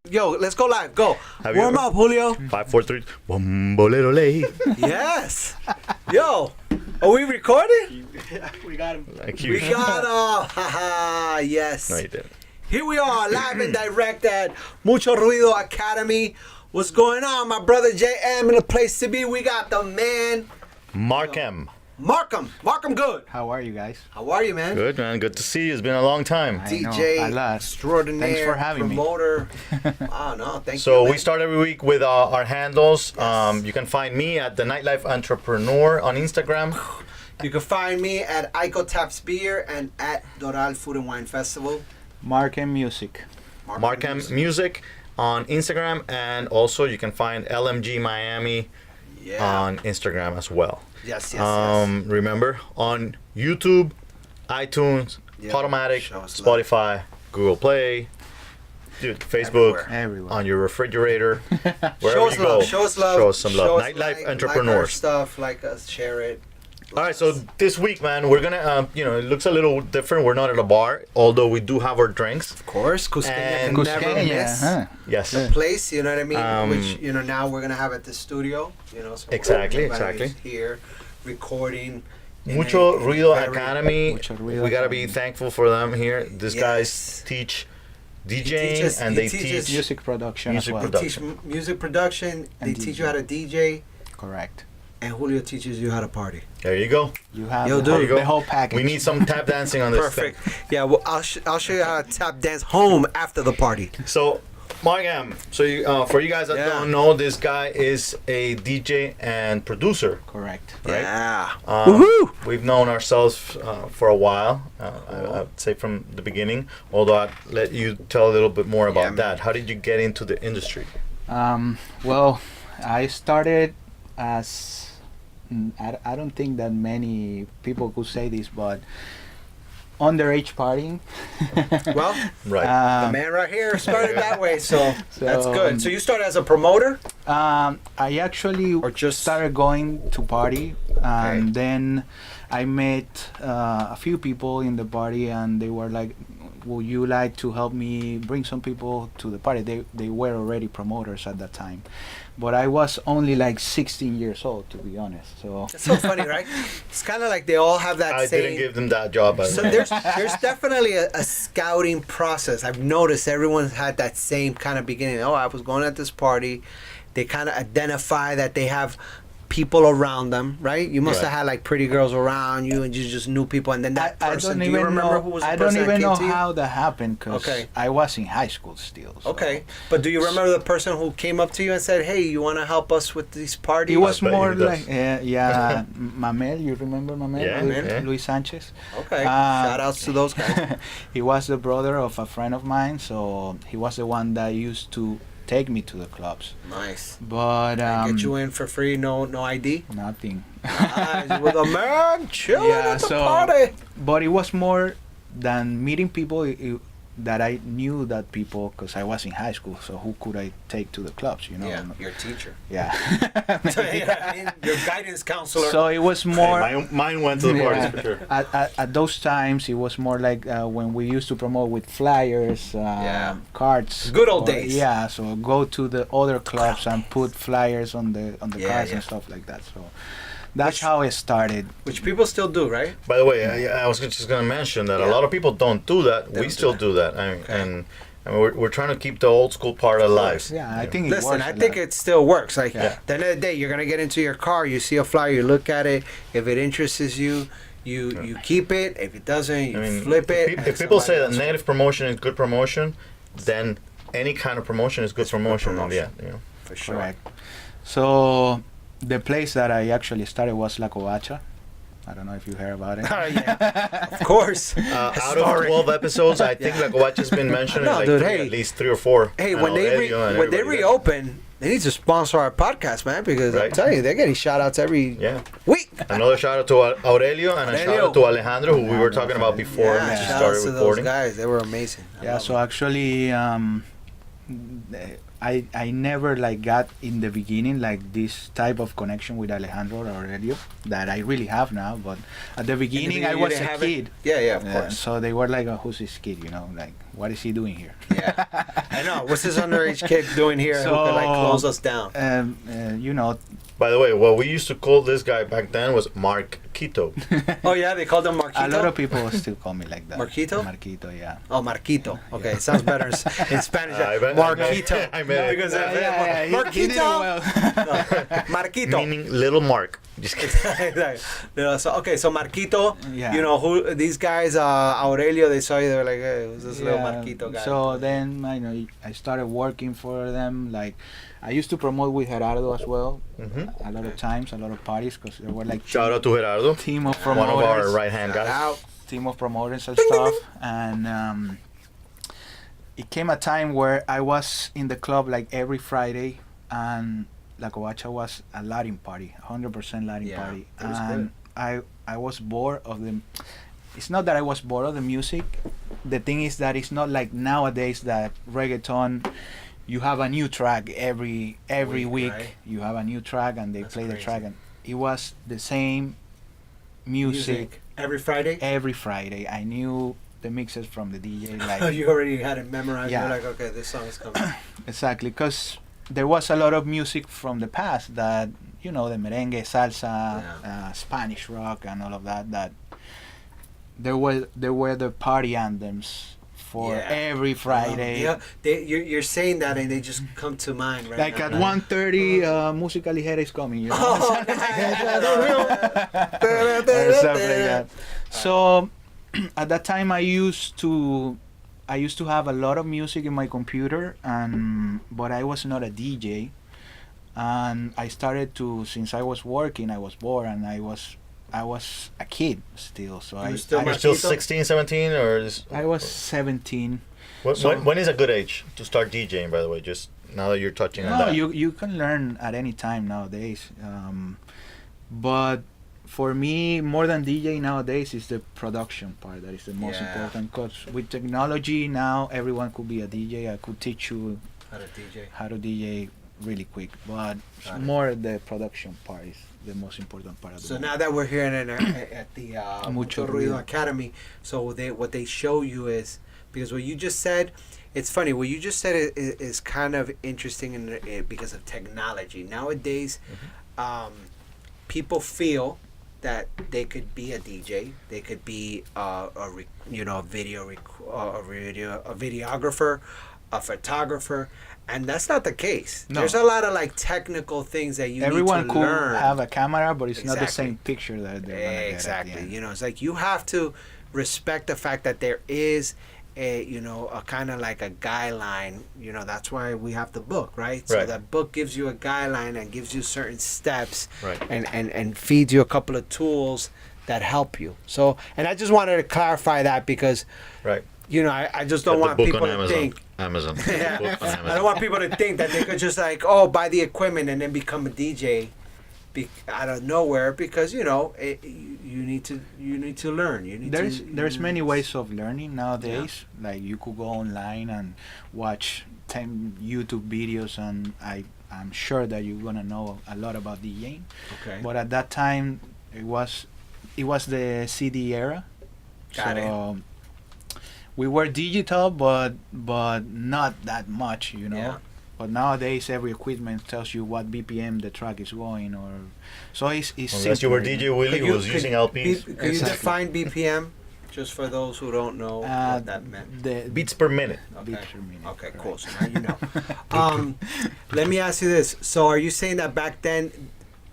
Yo, let's go live. Go. Have you Warm ever- up, Julio. 5, 4, 3. Bombolero ley. Yes. Yo, are we recording? We got him. Like We you. got Haha, yes. No, you didn't. Here we are, live and direct at Mucho Ruido Academy. What's going on, my brother JM in the place to be? We got the man, Mark M. Markham. Markham good. How are you guys? How are you, man? Good, man. Good to see you. It's been a long time. I know, DJ at last. extraordinaire, Thanks for having me. promoter. Oh, no, thank you. So man. we start every week with our handles. Yes. You can find me at the Nightlife Entrepreneur on Instagram. You can find me at Ico Taps Beer and at Doral Food and Wine Festival. Mark and Music. Markham Music on Instagram, and also you can find LMG Miami Yeah. on Instagram as well. Yes, yes, yes. Remember, on YouTube, iTunes, Yeah. Podomatic, Show us love. Spotify, Google Play, dude, Facebook, Everywhere. Everyone. on your refrigerator, wherever Show us you go. love. Show us love. Show us some love. Show us Nightlife like our Entrepreneurs. stuff, like us, share it. All right, so this week, man, we're gonna, it looks a little different. We're not at a bar, although we do have our drinks. Of course, Cusqueña And can never Cusqueña, miss huh? Yes. the place. You know what I mean? Which Um, now we're gonna have at the studio. So Exactly, everybody exactly. is here recording. in Mucho a Ruido very- Academy. Mucho Ruido We gotta be Academy. thankful for them here. These Yes. guys teach DJing teaches- and he they teaches teach. Music production Music as well. They teach music production. They And teach DJ. you how to DJ, Correct. and Julio teaches you how to party. There you go. You have Yo, the, dude. whole, There you go. the whole package. We need some tap dancing on this Perfect. thing. Yeah, well, I'll show you how to tap dance home after the party. So, Mark M. So, for you guys that Yeah. don't know, this guy is a DJ and producer. Correct. Right. Yeah. Um, Woohoo! We've known ourselves for a while. I'd say from the beginning. Although I'd let you tell a little bit more about man. that. How did you get into the industry? Well, I started as I don't think that many people could say this, but underage partying. Well, Right. the man right here started that way, so that's So, good. So you started as a promoter? I actually Or just- started going to party, and Okay. then I met a few people in the party, and they were like, "Would you like to help me bring some people to the party?" They were already promoters at that time, but I was only like 16 years old, to be honest. So That's so funny, right? It's kind of like they all have that I same. didn't give them that job. By the So way. there's definitely a scouting process. I've noticed everyone's had that same kind of beginning. Oh, I was going at this party. They kind of identify that they have people around them, right? You must have Right. had like pretty girls around you, and you just knew people. And then that I person. don't Do you even remember know. who was the I don't person that even came know to you? how that happened because Okay. I was in high school still. So. Okay, but do you remember the person who came up to you and said, "Hey, you want to help us with these parties?" It was bet more he does. like, Mamel, you remember Mamel? Yeah, Luis, yeah. Luis Sanchez. Okay, Uh, shout outs to those guys. He was the brother of a friend of mine, so he was the one that used to take me to the clubs. Nice. But Get you in for free, no ID. nothing. Nice, with a man chilling Yeah, at the so- party. But it was more than meeting people that I knew that people because I was in high school. So who could I take to the clubs? Yeah, your teacher. Yeah. Your guidance counselor. So it was more. Mine went to the parties Yeah. for sure. At those times, it was more like when we used to promote with flyers, Yeah. cards. Good old days. Yeah, so go to the other clubs and put flyers on the Yeah, cards yeah. and stuff like that. So that's Which- how it started. Which people still do, right? By the way, I was just going to mention that Yeah. a lot of people don't do that. They We don't still do do that. Okay. And we're trying to keep the old school part alive. Yeah, I think it Listen, works I a think lot. it still works. Like, Yeah. at the end of the day, you're going to get into your car, you see a flyer, you look at it. If it interests you, you keep it. If it doesn't, you flip it. If and people say somebody that else- negative promotion is good promotion, then any kind of promotion is good promotion. In the end, For sure. Correct. So the place that I actually started was La Covacha. I don't know if you heard about it. Oh, yeah. Of course. Out of 12 episodes, I think La Covacha's been mentioned No, in like dude, three, hey. at least 3 or 4. Hey, And when they Aurelio and when they everybody reopen, they need to sponsor our podcast, man, because I'm Right. telling you, they're getting shout outs every Yeah. week. Another shout out to Aurelio and a shout Aurelio. out to Alejandro, who we were talking about before Yeah, we shout outs started to those recording. guys. They were amazing. I Yeah, love so them. actually, I never like got in the beginning like this type of connection with Alejandro or Aurelio that I really have now. But at the beginning, I you was didn't a have it? kid. Yeah, of course. So they were like, oh, "Who's this kid? You know, like what is he doing here?" Yeah, I know. What's this underage kid doing here who could like close us down? You know, By the way, what we used to call this guy back then was Mark Quito. Oh yeah, they called him Marquito. a lot of people still call me like that. Marquito? Marquito, yeah. Oh, Marquito. Okay, it sounds better in Spanish. Marquito. I made it. Because He did it Marquito. well. Marquito. Meaning little Mark. Just kidding. Exactly. So Marquito, Yeah. you know who these guys? Aurelio, they saw you. They were like, "Hey, who's this little Yeah, Marquito guy?" So then I started working for them. Like I used to promote with Gerardo as well. A lot of times, a lot of parties, because there were like Shout out to Gerardo, team of one promoters, of our right hand guys. Out. team of promoters and stuff. And it came a time where I was in the club like every Friday, and La Covacha was a Latin party, 100% Latin Yeah, party, it was and I was bored of the. It's not that I was bored of the music. The thing is that it's not like nowadays that reggaeton. You have a new track every week. Right? You have a new track, and they That's play the crazy. track, and it was the same music every Friday. every Friday. I knew the mixes from the DJ. Like You already had it memorized. Yeah. You're like, okay, this song is coming. exactly, because there was a lot of music from the past that the merengue, salsa, Spanish rock, and all of that. That there were the party anthems for Yeah. every Friday. Yeah, you're saying that, and they just come to mind right Like now. at 1:30, Música Ligera is coming. You know? Oh, Or stuff like that. So at that time, I used to have a lot of music in my computer, but I was not a DJ. And I started to, since I was working, I was bored, and I was a kid still. So You were still You're still 16, 17, or is, I was 17. when is a good age to start DJing? By the way, just now that you're touching on No, that. you can learn at any time nowadays. But for me, more than DJ nowadays is the production part that is the most Yeah. important. Because with technology now, everyone could be a DJ. I could teach you How to DJ. how to DJ really quick. But Got it. more the production part is the most important part of the So moment. now that we're here at the Mucho Ruido Academy, so what they show you is, because what you just said, it's funny. What you just said is kind of interesting because of technology. Nowadays, people feel that they could be a DJ, they could be a videographer, a photographer, and that's not the case. No. There's a lot of like technical things that you Everyone need to could learn. have a camera, but it's not the Exactly. same picture that they're gonna get Exactly. at the end. You know, it's like you have to respect the fact that there is a kind of like a guideline. You know, that's why we have the book, right? So Right. that book gives you a guideline and gives you certain steps, Right. and feeds you a couple of tools that help you. So, and I just wanted to clarify that because, Right. you know, I just don't Get the want book people on to Amazon. think. Amazon. Yeah. Book on I don't Amazon. want people to think that they could just like, oh, buy the equipment and then become a DJ out of nowhere, because you need to learn. You need There's many ways of learning nowadays. Like you could go online and watch 10 YouTube videos, and I'm sure that you're gonna know a lot about DJing. Okay. But at that time, it was the CD era. Got so we were digital, but not that much, you know. Yeah. But nowadays, every equipment tells you what BPM the track is going, or so it's Unless you were simpler. DJ Willie, who was using LPs. Could you Exactly. define BPM, just for those who don't know what that meant? The Beats per minute. Okay. beats per minute, Okay, correct. cool. So now you know. Let me ask you this. So are you saying that back then,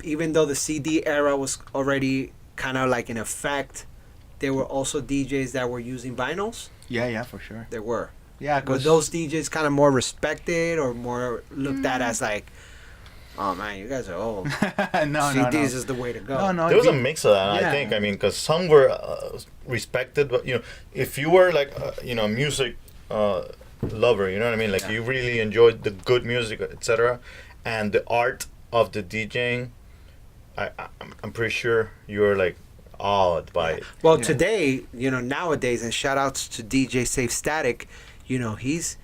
even though the CD era was already kind of like in effect, there were also DJs that were using vinyls? Yeah, for sure. There were. Yeah, Were because those DJs kind of more respected or more looked at as like, oh man, you guys are old. no, CDs no. is the way to go. No, There was a it- mix of that, yeah. I think. I mean, because some were respected, but if you were like, a music lover, you know what I mean? Like you really enjoyed the good music, etc., and the art of the DJing, I'm pretty sure you were like awed by it. Well, Yeah. today, nowadays, and shout outs to DJ Safe Static, he's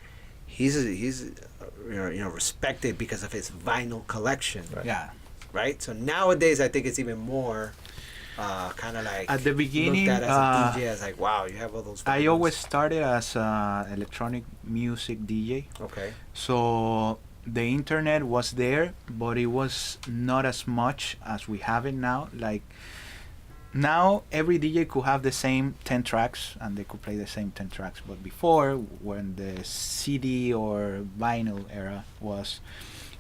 respected because of his vinyl collection. Right. Yeah. Right. So nowadays, I think it's even more kind of like At the beginning, looked at as a DJ as like, wow, you have all those. I vinyls. always started as a electronic music DJ. Okay. So the internet was there, but it was not as much as we have it now. Like now, every DJ could have the same 10 tracks and they could play the same 10 tracks. But before, when the CD or vinyl era was,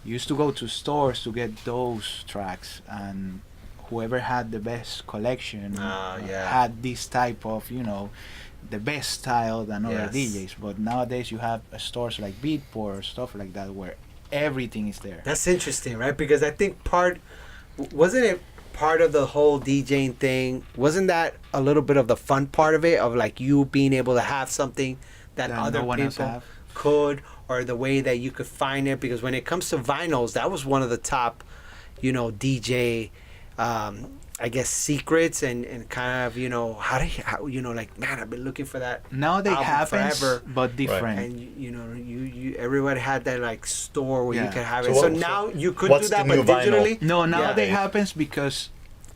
you used to go to stores to get those tracks, and whoever had the best collection had this type of, the best style than other DJs. But nowadays you have stores like Beatport or stuff like that where everything is there. That's interesting, right? Because I think wasn't it part of the whole DJing thing? Wasn't that a little bit of the fun part of it, of like you being able to have something that other no one else people have. could, or the way that you could find it? Because when it comes to vinyls, that was one of the top, DJ I guess secrets and kind of like, man, I've been looking for that. Now they album happens, forever. but different. And you everybody had that like store where you could have it. So So, what- now you could what's do that, the new but vinyl? digitally. No, now Yeah. they happens because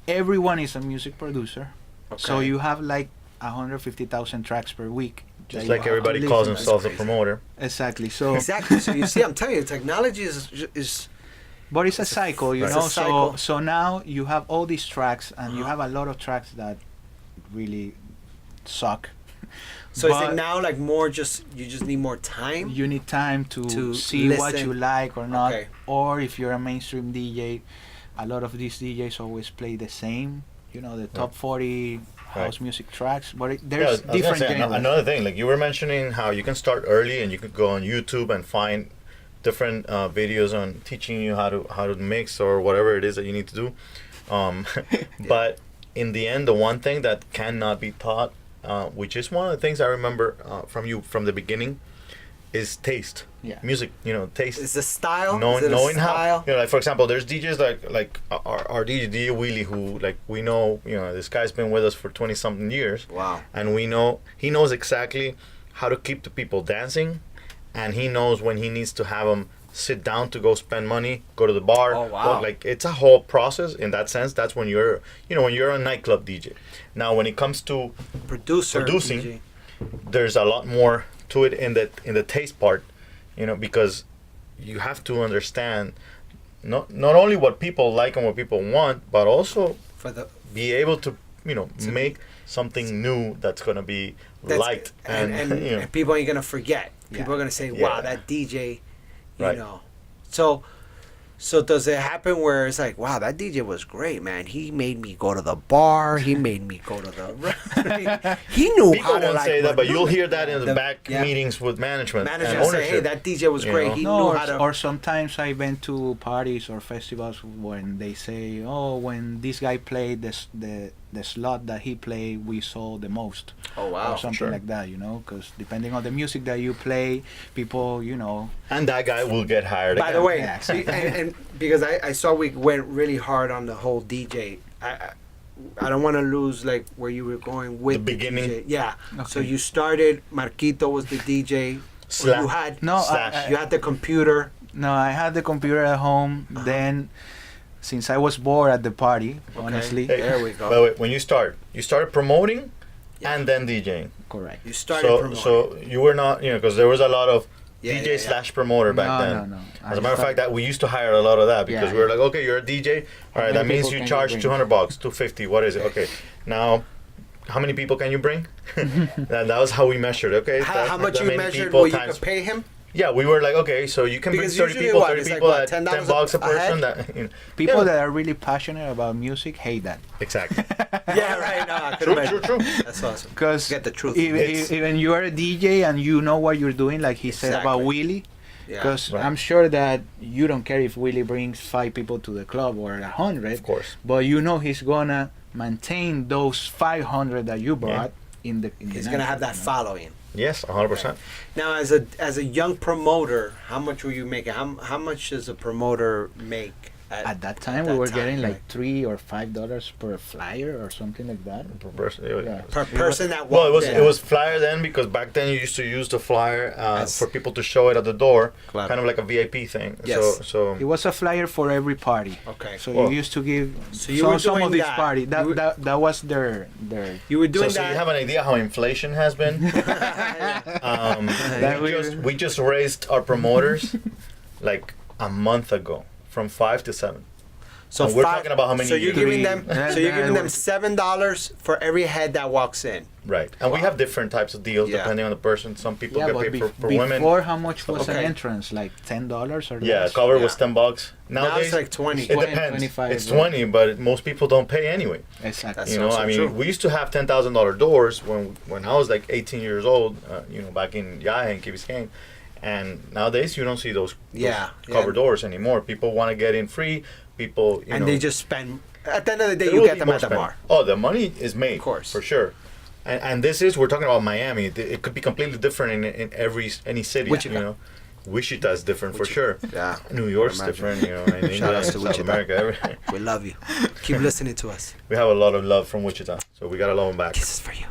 everyone is a music producer. So Okay. you have like 150,000 tracks per week. Just that like you everybody Unbelievable. calls That's themselves a crazy. promoter. Exactly. So, Exactly. So you see, I'm telling you, technology is but it's a cycle, Right. know. It's a cycle. So now you have all these tracks, and you have a lot of tracks that really suck. so is But it now like more just you just need more time? you need time to To see what listen. you like or not. Okay. Or if you're a mainstream DJ, a lot of these DJs always play the same. The top 40 house music tracks, but there's I was gonna different say, genres. another thing, like you were mentioning how you can start early and you could go on YouTube and find different videos on teaching you how to mix or whatever it is that you need to do. But in the end, the one thing that cannot be taught, which is one of the things I remember from you from the beginning, is taste. Yeah. Music, taste. Is the style? Knowing, Is it a knowing style? how, like for example, there's DJs like our DJ Willie, who like we know, this guy's been with us for 20 something years. Wow. And we know he knows exactly how to keep the people dancing, and he knows when he needs to have them sit down to go spend money, go to the bar. Oh, wow. Like it's a whole process in that sense. That's when you're, when you're a nightclub DJ. Now, when it comes to producing, DJ. there's a lot more to it in the taste part, because you have to understand not only what people like and what people want, but also For the be able to make something new that's gonna be liked and, and people ain't gonna forget. People Yeah. are gonna say, Yeah. "Wow, that DJ," Right. So does it happen where it's like, "Wow, that DJ was great, man. He made me go to the bar. He made me go to the. He knew people how to won't like say that, but you'll maneuver." hear that in the back yeah. meetings with management Manager and say, ownership. "Hey, that DJ was you great. know? He No, knew or, how to." or sometimes I went to parties or festivals when they say, "Oh, when this guy played the slot that he played, we saw the most," Oh wow, or something sure. like that. Because depending on the music that you play, people, And that guy will get hired By again. the way, Yeah. see, and because I saw we went really hard on the whole DJ. I don't want to lose like where you were going with The beginning. DJ. Yeah. So Okay. you started. Marquito was the DJ. Slash. You had No, Slash. you had the computer. No, I had the computer at home. Then, since I was bored at the party, honestly, Hey, There we go. By the way, when you started promoting and then DJing. correct. You started promoting. So you were not, because there was a lot of Yeah, DJ yeah, yeah. slash promoter back No, then. no. As a matter of fact, that we used to hire a lot of that because Yeah, we were yeah. like, okay, you're a DJ. All right, many that means people you can you charge bring? $200, $250. What is it? Okay, now, how many people can you bring? that was how we measured. Okay, How much that you many measured people what you times- could pay him? Yeah, we were like, okay, so you can bring Because 30 usually people, what, 30 it's like people what, at $10 $10 a a head? person. That, People yeah. that are really passionate about music hate that. Exactly. Yeah, right. No, I could True, imagine. true. That's awesome. Because Get the truth. even you are a DJ and you know what you're doing, like he said about Exactly. Willie. Yeah. Because Right. I'm sure that you don't care if Willie brings 5 people to the club or 100. Of course. But you know he's gonna maintain those 500 that you brought in the. He's night, gonna have that you know? following. Yes, 100%. Now, as a young promoter, how much were you making? How much does a promoter make At that time, we that were time, getting like right. $3 or $5 per flyer or something like that. Per person. Yeah. Per person that Well, walked in. it was flyer then because back then you used to use the flyer Yes. for people to show it at the door, Claro. kind of like a VIP thing. Yes. So It was a flyer for every party. Okay. So Well, you used to give So you were some doing of these that. parties. You were- That was their You were doing so that. you have an idea how inflation has been. That We just raised our promoters like a month ago from 5 to 7. So And we're five- talking about how many So you're years? giving them. Yeah, So you're yeah, giving them it $7 for every head that walks in. Right, and we have different types of deals Yeah. depending on the person. Some people Yeah, get but paid for before, women. how much was an Okay. entrance? Like $10 or Yeah, less? cover was Yeah. $10. Now Nowadays, it's like 20. it 20, depends. 25, It's yeah. 20, but most people don't pay anyway. Exactly. That's You know, also I mean, true. we used to have $10,000 doors when I was like 18 years old. Back in Yaya and Key Biscayne, and nowadays you don't see those Yeah, cover yeah. doors anymore. People want to get in free. People, you And know, they just spend. At the end of the day, there you will get be them more at the spending. bar. Oh, the money is made, Of course. for sure. And this is we're talking about Miami. It could be completely different in any city. Wichita. You know, Wichita is different for Wichita. sure. Yeah. New York's Imagine. different. You know, and Shout England, outs to South Wichita. America. We love you. Keep listening to us. We have a lot of love from Wichita, so we gotta love them back. Kisses for you.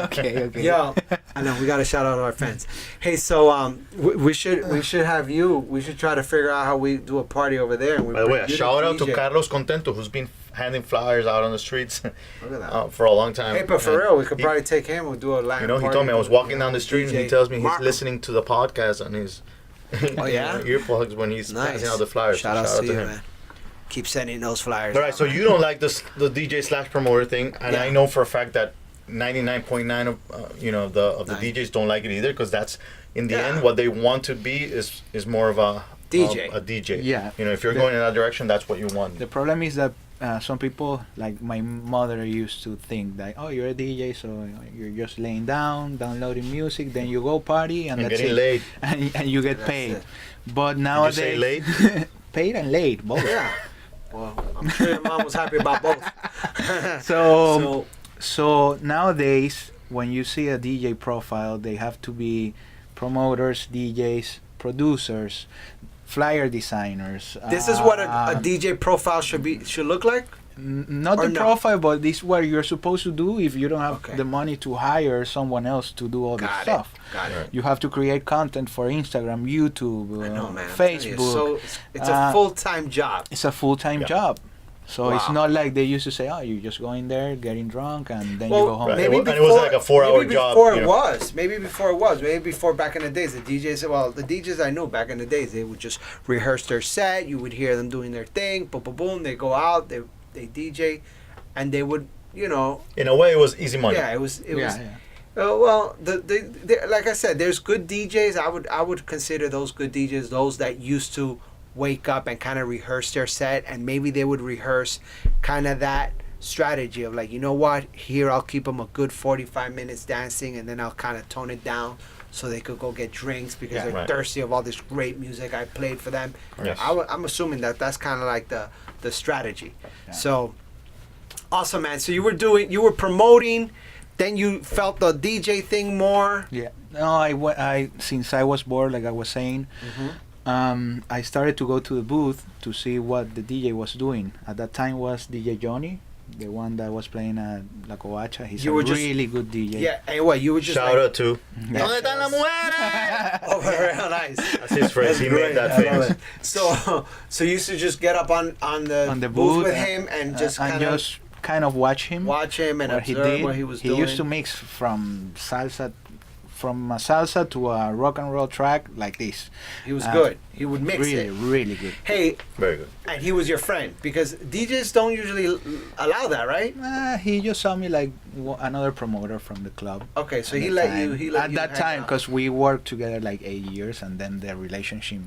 okay. Yo, I know we got to shout out our fans. Hey, so we should have you. We should try to figure out how we do a party over there. And we By the way, bring a you shout out to DJ. Carlos Contento, who's been handing flyers out on the streets Look at that. for a long time. Hey, but for And real, we could he- probably take him. We'll do a Latin You know, he party. told me I was walking down the street and he DJ tells me he's Marco. listening to the podcast on his Oh, yeah? earplugs when he's Nice. passing out the flyers. Shout So out to you, him. man. Keep sending those flyers. All right, so you don't like the DJ slash promoter thing, and Yeah. I know for a fact that 99.9 of the Nine. DJs don't like it either, because that's in the Yeah. end what they want to be is more of a DJ. a DJ. Yeah. You know, if you're The- going in that direction, that's what you want. The problem is that some people, like my mother, used to think that, oh, you're a DJ, so you're just laying down, downloading music, then you go party, and And that's getting it. laid. And you get That's paid. it. But Did you nowadays, say laid? paid and late, both. Yeah. Well, I'm sure your mom was happy about both. So, so nowadays, when you see a DJ profile, they have to be promoters, DJs, producers, flyer designers. This is what a DJ profile should look like. Not or the no? profile, but this is what you're supposed to do if you don't have Okay. the money to hire someone else to do all this Got it. stuff. Got it. Right. You have to create content for Instagram, YouTube, I know, man. I'm telling you, Facebook. So it's a Uh, full-time job. It's a full-time Yeah. job. So it's Wow. not like they used to say, oh, you just go in there, getting drunk, and then you Well, go home. Right. maybe And it before, was like a 4-hour maybe job, Before you it know. was, maybe before it was, maybe before back in the days, the DJs. Well, the DJs I knew back in the days, they would just rehearse their set. You would hear them doing their thing. Boom, boom, boom. They go out. They DJ, and they would, you know. In a way, it was easy money. Yeah, it was. It was. yeah. Well, the like I said, there's good DJs. I would consider those good DJs those that used to wake up and kind of rehearse their set, and maybe they would rehearse kind of that strategy of like, you know what, here I'll keep them a good 45 minutes dancing, and then I'll kind of tone it down so they could go get drinks because Yeah. they're Right. thirsty of all this great music I played for them. Yes. I'm assuming that's kind of like the strategy. Yeah. So awesome, man. So you were promoting. Then you felt the DJ thing more. Yeah. No, I since I was bored, like I was saying, I started to go to the booth to see what the DJ was doing. At that time was DJ Johnny, the one that was playing at La Covacha. He's You a were just- really good DJ. Yeah, and what you were just Shout like, out to Yeah. ¿Dónde están las mujeres? oh, real nice. That's his phrase. He made that I love famous. it. So you used to just get up on the, On the booth booth with him and just kind of watch him. watch him and what he observe did. what he was He doing. used to mix from a salsa to a rock and roll track like this. He was good. He would mix really, it. really good. Hey, Very good. and he was your friend because DJs don't usually allow that, right? He just saw me like another promoter from the club. Okay, so At he that let time. you. He let at you that hang time out. because we worked together like 8 years, and then the relationship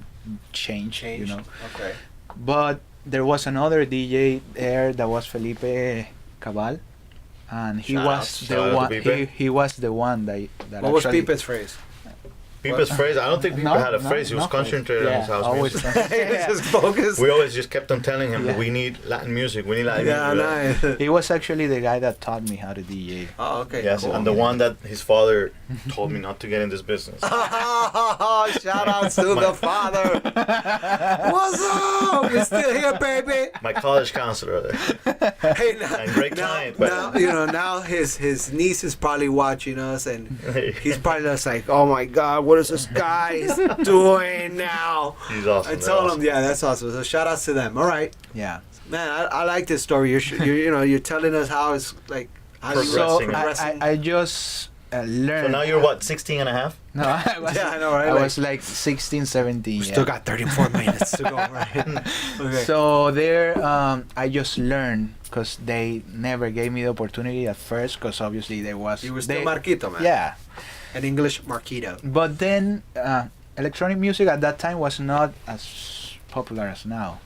changed. Changed. You know. Okay. But there was another DJ there that was Felipe Cabal, and he Shout was outs. the Shout out to one. Pipe. He was the one that What was actually. Pipe's phrase? Pepe's phrase. I don't think Pepe had a phrase. He was no phrase. concentrated on his house always music. He was just focused. We always just kept on telling him, Yeah. we need Latin music. We need Latin Yeah, music. nice. He was actually the guy that taught me how to DJ. Oh, okay. Yes, cool. and the one that his father told me not to get in this business. Shout out to the father. What's up? We're still here, baby. My college counselor there. Hey, now, And great client, but- now now his niece is probably watching us, and he's probably just like, oh my God, what is this guy doing now? He's awesome. I They're told awesome. him, yeah, that's awesome. So shout outs to them. All right, Yeah. man, I like this story. You're telling us how it's like how you So Progressing. I just learned. So now you're what, 16 and a half? No, I was, Yeah, I know, right? I Like- was like 16, 17. we yeah. still got 34 minutes to go. Right? Okay. So there, I just learned because they never gave me the opportunity at first because obviously there was. You were still they, Marquito, man. Yeah, An English Marquito. but then electronic music at that time was not as popular as now.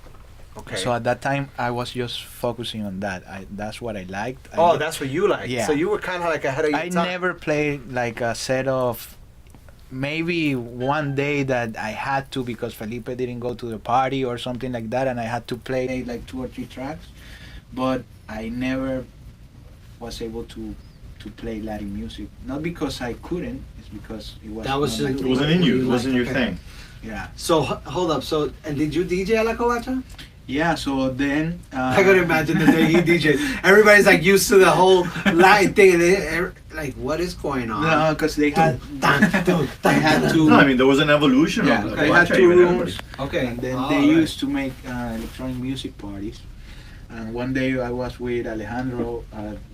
Okay. So at that time, I was just focusing on that. That's what I liked. Oh, that's what you like. Yeah. So you were kind of like ahead of your I time. never played like a set of. Maybe one day that I had to because Felipe didn't go to the party or something like that, and I had to play like 2 or 3 tracks, but I never was able to play Latin music. Not because I couldn't, it's because it was. That was not just- my It wasn't in you. It like, wasn't your okay. thing. Yeah, So hold up. So and did you DJ at La Covacha? yeah. So then. I gotta imagine the day he DJed. Everybody's like used to the whole Latin thing, and they, like, what is going on? No, because they had. They had to. No, I mean, there was an evolution Yeah, of they had Guacha, 2 even rooms. Okay. And then Oh, they right. used to make electronic music parties. And one day I was with Alejandro,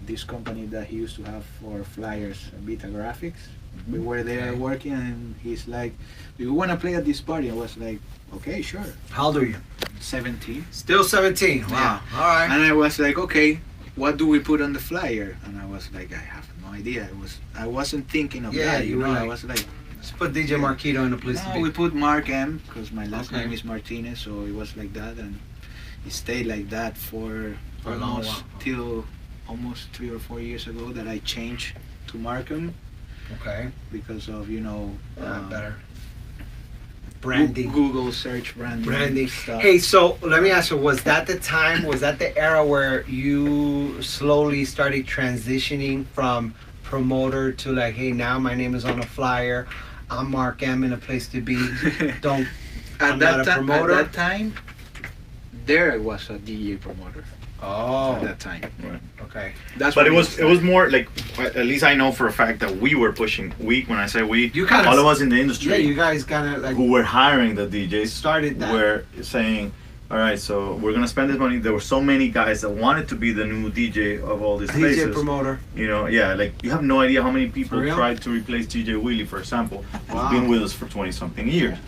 this company that he used to have for flyers, Vita Graphics. We were there Okay. working, and he's like, "Do you want to play at this party?" I was like, "Okay, sure." How old are you? 17. Still 17. Wow. Yeah. All right. And I was like, "Okay, what do we put on the flyer?" And I was like, "I have no idea." I wasn't thinking of Yeah, that. you You were know, I like- was like, Let's put DJ Marquito in a place to no, be. we put Mark M because my last Okay. name is Martinez, so it was like that, and it stayed like that for For a long almost while. till almost 3 or 4 years ago that I changed to Markham Okay. because of Better. Branding. Google search branding stuff. Hey, so let me ask you: was that the time? Was that the era where you slowly started transitioning from promoter to like, hey, now my name is on a flyer. I'm Mark M in a place to be. Don't. I'm not a promoter. At that time, there was a DJ promoter. Oh. At that time, Right. Okay. that's. But when it was more like, at least I know for a fact that we were pushing. When I say we, You kinda- all of us in the Yeah, industry you guys kind of like who were hiring the DJs started that. were saying, all right, so we're gonna spend this money. There were so many guys that wanted to be the new DJ of all these DJ places. promoter. You know, yeah, like you have no idea how many people For real? tried to replace DJ Willie, for example, who's Wow. been with us for 20 something years.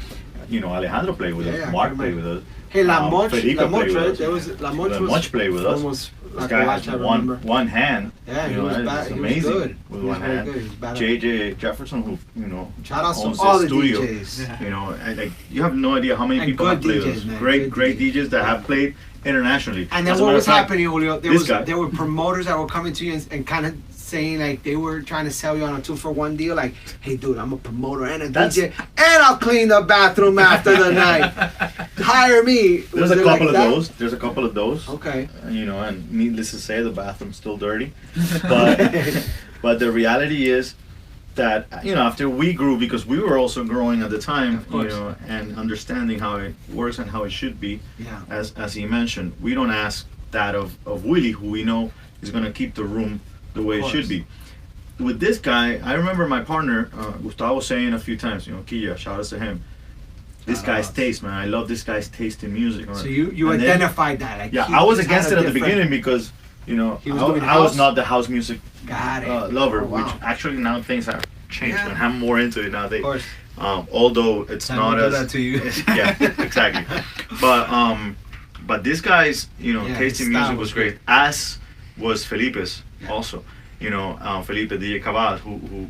You know, Alejandro played with Yeah, us, I Mark can played imagine. with us. Hey, La Moch, Federico La Moch, played with right? us. There was La Moch La was Moch played with us. almost This like guy a has watch, I remember. one hand. Yeah, you he know, was it's bad. He was amazing good. with He was one very hand. good. He was bad. JJ Jefferson, who you know Shout out to owns all his the studio. DJs. Yeah. You know, and, like you have no idea how many And people good have played DJs, with us. man, Great, good great DJs that have played internationally. And then As a what matter was of fact, happening, Julio? this guy- There were promoters that were coming to you and kind of saying like they were trying to sell you on a 2-for-1 deal. Like, hey, dude, I'm a promoter and a That's- DJ, and I'll clean the bathroom after the night. Hire me. There's Was a it couple like of that? those. There's a couple of those. Okay. You know, and needless to say, the bathroom's still dirty. But but the reality is that after we grew, because we were also growing at the time, Of course. and understanding how it works and how it should be. Yeah. As he mentioned, we don't ask that of Willie, who we know is going to keep the room the way it should be. With this guy, I remember my partner Gustavo saying a few times, Kia, shout out to him. This guy's taste, man. I love this guy's taste in music. So you And then- identified that. Like, Yeah, he I was just against had it a at the different- beginning because He was doing I was house? not the house music Got it. lover, Oh, wow. which actually now things have changed Yeah. and I'm more into it nowadays. Of course. Although it's Time not to do as that to you. yeah, exactly. But this guy's Yeah, taste his in style music was was great. As was Felipe's also. Felipe DJ Cabal, who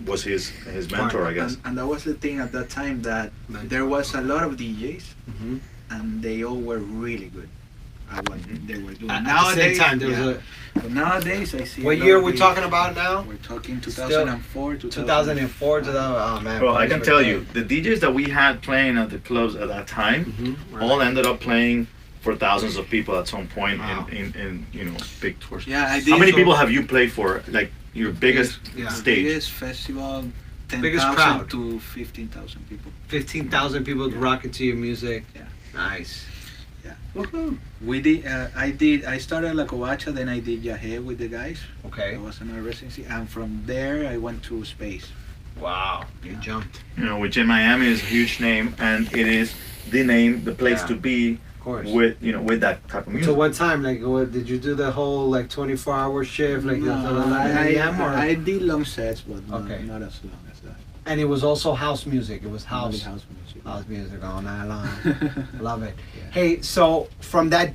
was his mentor, I guess. And that was the thing at that time that Mentor. there was a lot of DJs Mhm. and they all were really good at what they were doing. At the same time, there was yeah. But nowadays, I see. What year are we talking about now? We're talking 2004, 2004 to the, oh man. Bro, I can tell you, the DJs that we had playing at the clubs at that time, all ended up playing for thousands of people at some point in you know, big tours. Yeah, I did. How many people have you played for? Like your biggest stage? Biggest festival, Biggest 10,000 crowd. to 15,000 people. 15,000 people rocking to your music. Yeah. Nice. Yeah. Woohoo. We did. I started La Covacha, then I did Yahe with the guys. Okay. I was in a residency, and from there I went to Space. Wow. You jumped. You know, which in Miami is a huge name, and it is the name, the place to be. Course. With, you know, with that type of music. So what time? Like, what, did you do the whole like 24-hour shift? Like, No, until 11 a.m. or? I did long sets, but Okay. not as long as that. And it was also house music. It was Only house music. house music all night long. Love it. Yeah. Hey, so from that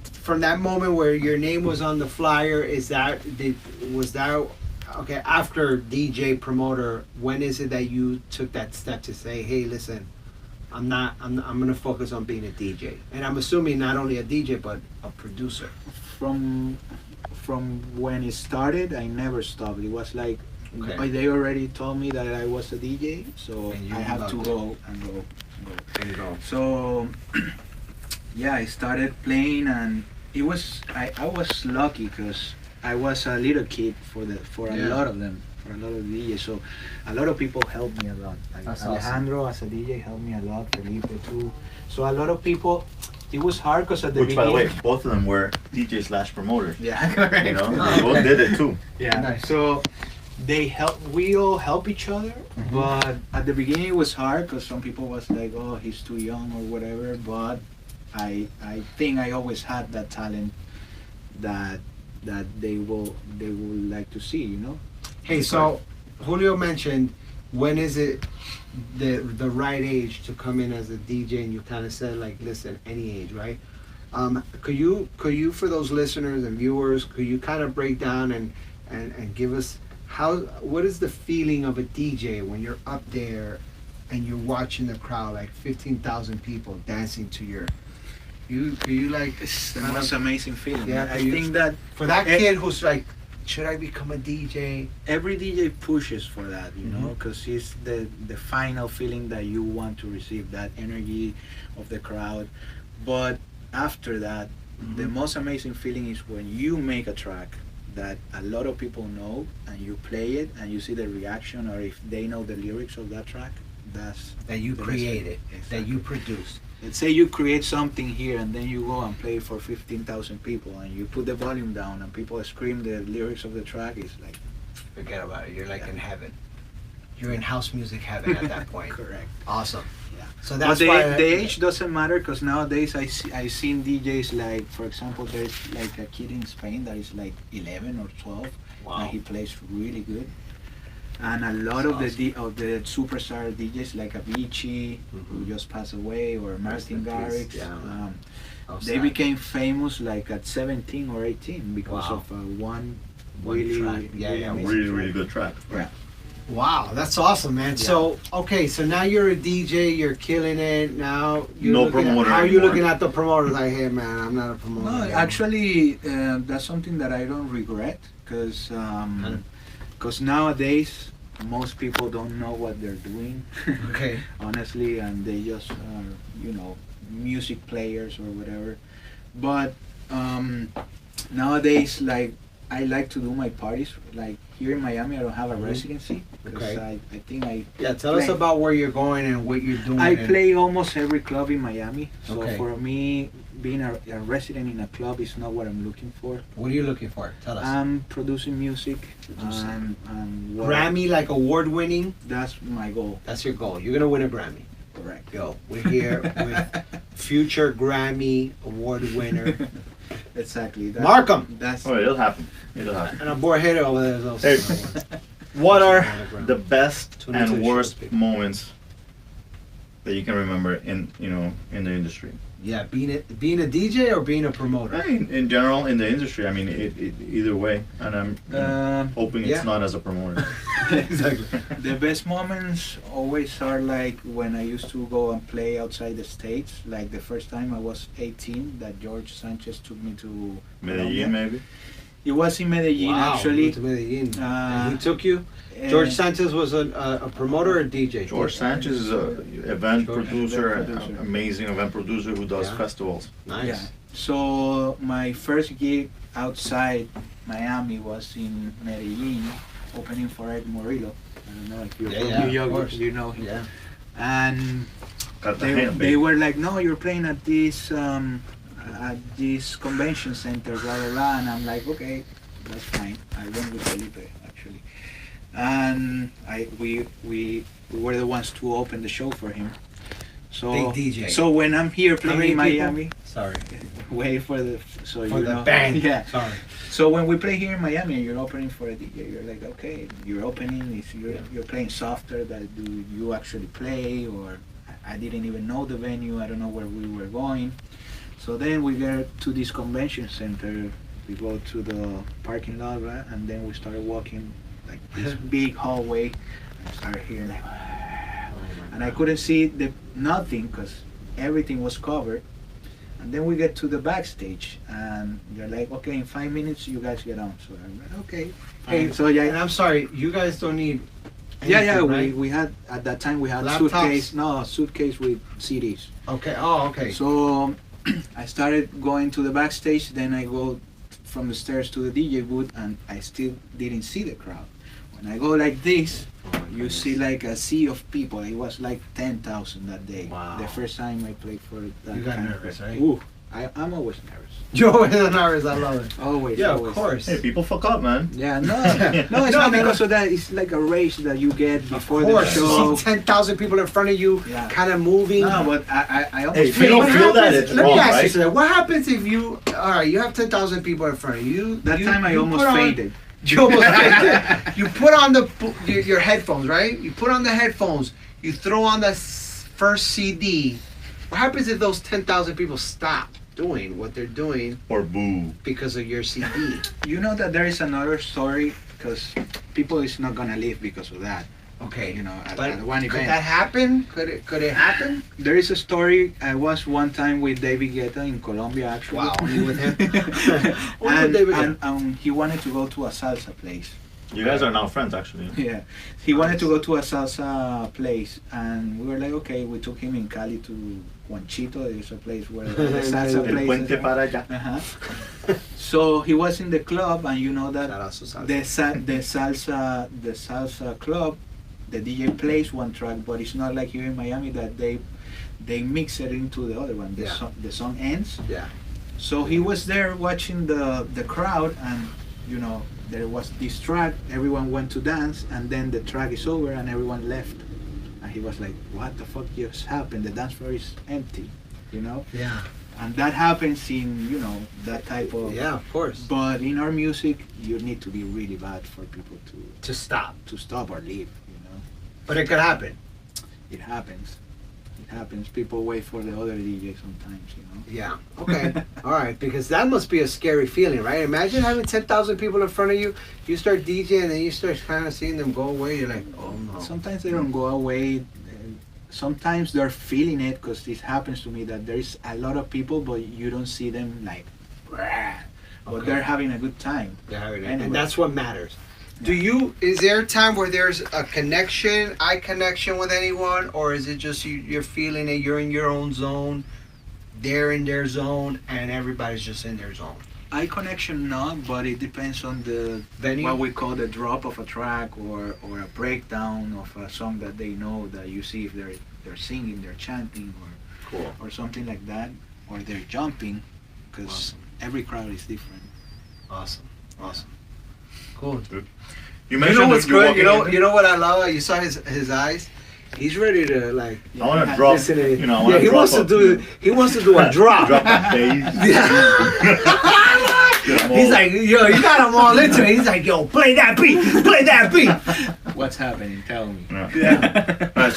moment where your name was on the flyer, was that okay? After DJ promoter, when is it that you took that step to say, hey, listen, I'm gonna focus on being a DJ, and I'm assuming not only a DJ but a producer. From when it started, I never stopped. It was like Okay. they already told me that I was a DJ, so And you I have to loved go and go. There you go. So yeah, I started playing, and it was I was lucky because I was a little kid for a Yeah. lot of them, for a lot of DJs. So a lot of people helped me a lot. Like That's Alejandro as a DJ helped me a lot. Felipe too. So a lot of people. It was hard because at the Which, by the beginning. way, both of them were DJ/promoters. Yeah, correct. You know, they both did it too. Yeah. Nice. So we all help each other, but at the beginning it was hard because some people was like, oh, he's too young or whatever. But I think I always had that talent that they will like to see, you know. Hey, so Julio mentioned, when is it the right age to come in as a DJ? And you kind of said, like, listen, any age, right? Could you for those listeners and viewers, could you kind of break down and give us what is the feeling of a DJ when you're up there and you're watching the crowd, like 15,000 people dancing to your, could you like, It's the kind most of- amazing feeling. Yeah, I you- think that for that Eh, kid who's like, should I become a DJ? every DJ pushes for that, you know, Mhm. because it's the final feeling that you want to receive, that energy of the crowd. But after that, the Mhm. most amazing feeling is when you make a track that a lot of people know and you play it and you see the reaction, or if they know the lyrics of that track, that's That you the best created, feeling. that you Exactly. produced. Let's say you create something here and then you go and play for 15,000 people and you put the volume down and people scream the lyrics of the track. It's like, Forget about it. You're like Yeah. in heaven. You're in house music heaven at that point. correct. Awesome. Yeah. So But that's the, why the age doesn't matter because nowadays I seen DJs like, for example, there's like a kid in Spain that is like 11 or 12 Wow. and he plays really good. And a lot of Awesome. the superstar DJs like Avicii, who Mhm. just passed away, or Rest in Martin peace. Garrix, Yeah, man. Oh, they sad. became famous like at 17 or 18 because Wow. of one One really, track. Yeah, yeah, amazing Really, track. really good track. Yeah. Wow, that's awesome, man. Yeah. So okay, so now you're a DJ, you're killing it. Now you're No looking promoter How are you anymore. looking at the promoter? Like, hey, man, I'm not a promoter. No, anymore. actually, that's something that I don't regret because nowadays most people don't know what they're doing, Okay. honestly, and they just are, you know, music players or whatever. But nowadays, like, I like to do my parties. Like here in Miami, I don't have a Mhm. residency because Okay. I think I Yeah, tell us play- about where you're going and what you're doing. I and- play almost every club in Miami. So Okay. for me, being a resident in a club is not what I'm looking for. What are you looking for? Tell us. I'm producing music, Producing. and what- Grammy, like award winning. That's my goal. That's your goal. You're gonna win a Grammy. Correct. Yo, we're here with future Grammy award winner Exactly. Markham. That's Oh, it'll happen. It'll happen. And a board hitter over there is also. Hey, another one. What are Grammy. the best 22 and shows, worst people. moments that you can remember in in the industry? Yeah, being a DJ or being a promoter. In general, in the industry, I mean, either way, and I'm hoping yeah. it's not as a promoter. Exactly. The best moments always are like when I used to go and play outside the States. Like the first time I was 18, that George Sanchez took me to Colombia. Medellin, maybe. It was in Medellin, actually. To Medellin. Uh, And he took you. George Sanchez was a promoter or DJ? George Sanchez is a event George, producer, event producer. amazing event producer who does Yeah. festivals. Nice. Yeah. So my first gig outside Miami was in Medellin, opening for Ed Murillo. I don't know if you're Yeah, from yeah, New of York, course. you know him. Yeah. And Cartagena, they baby. were like, no, you're playing at this convention center, blah blah blah. And I'm like, okay, that's fine. I went with Felipe actually, and we were the ones to open the show for him. So Big DJ. So when I'm here How playing many in people? Miami, Sorry. wait for the so For you the know. band. Yeah. Sorry. So when we play here in Miami and you're opening for a DJ, you're like, okay, you're opening, you're playing softer that do you actually play, or I didn't even know the venue, I don't know where we were going. So then we get to this convention center, we go to the parking lot, right? And then we started walking like this big hallway, and started hearing like, and I couldn't see nothing because everything was covered. And then we get to the backstage, and they're like, okay, in 5 minutes you guys get on. So I'm like, okay. Hey, So And yeah, I'm sorry, you guys don't need. yeah, anything, right? we had at that time we had Laptops? suitcase with CDs. Okay. Oh, okay. So I started going to the backstage. Then I go from the stairs to the DJ booth, and I still didn't see the crowd. When I go like this, you see like a sea of people. It was like 10,000 that day. Wow. The first time I played for that. You got kind nervous, of, right? Ooh, I'm always nervous. You're always nervous. I love it. Always. Yeah, always. of course. Hey, people fuck up, man. Yeah, no, it's No, not man. because of that. It's like a race that you get before Of the course. show. You see 10,000 people in front of you, Yeah. kind of moving. No, but I almost Hey, if you don't What feel that, happens- it's let wrong, me ask right? you something. What happens if you? All right, you have 10,000 people in front of you. that you, time I you almost put on- fainted. You almost fainted. You put on your headphones, right? You put on the headphones. You throw on the first CD. What happens if those 10,000 people stop doing what they're doing Or boo. because of your CD? You know that there is another story because people is not gonna leave because of that. Okay, You know, at but one could event. that happen? Could it happen? There is a story. I was one time with David Guetta in Colombia, actually. Wow, you with him? and, David and he wanted to go to a salsa place. You guys are now friends, actually. Yeah, he wanted to go to a salsa place, and we were like, okay. We took him in Cali to Juanchito. There's a place where the salsa El place. puente para allá. Uh-huh. So he was in the club, and you know that Shout out to Salsa. the salsa club, the DJ plays one track, but it's not like here in Miami that they mix it into the other one. Yeah. The song ends. Yeah. So he was there watching the crowd, and you know there was this track. Everyone went to dance, and then the track is over, and everyone left. And he was like, "What the fuck just happened? The dance floor is empty," you know. Yeah. And that happens in that type of. Yeah, of course. But in our music, you need to be really bad for people To stop. to stop or leave. But it could happen. It happens. It happens. People wait for the other DJ sometimes. Yeah. Okay. All right. Because that must be a scary feeling, right? Imagine having 10,000 people in front of you. You start DJing and then you start kind of seeing them go away. You're like, oh no. Sometimes they don't go away. Sometimes they're feeling it because this happens to me that there's a lot of people, but you don't see them like, "Rah," but Okay. they're having a good time. They're having it. Anyway. And that's what matters. Is there a time where there's a connection, eye connection with anyone, or is it just you're feeling it, you're in your own zone, they're in their zone, and everybody's just in their zone? Eye connection, not, but it depends on the Venue? what we call the drop of a track or a breakdown of a song that they know, that you see if they're singing, they're chanting, Cool. or something like that, or they're jumping, because Awesome. every crowd is different. Awesome. Awesome. Cool. You You mentioned know that what's you're good? walking in- You know what I love? You saw his eyes. He's ready to like. I want to drop. Listen to it. You know, I want Yeah, he wants to do. He wants to do a drop. Drop that bass. He's like, yo, you got him all into it. He's like, yo, play that beat, play that beat. What's happening? Tell me. Yeah. Yeah. All right,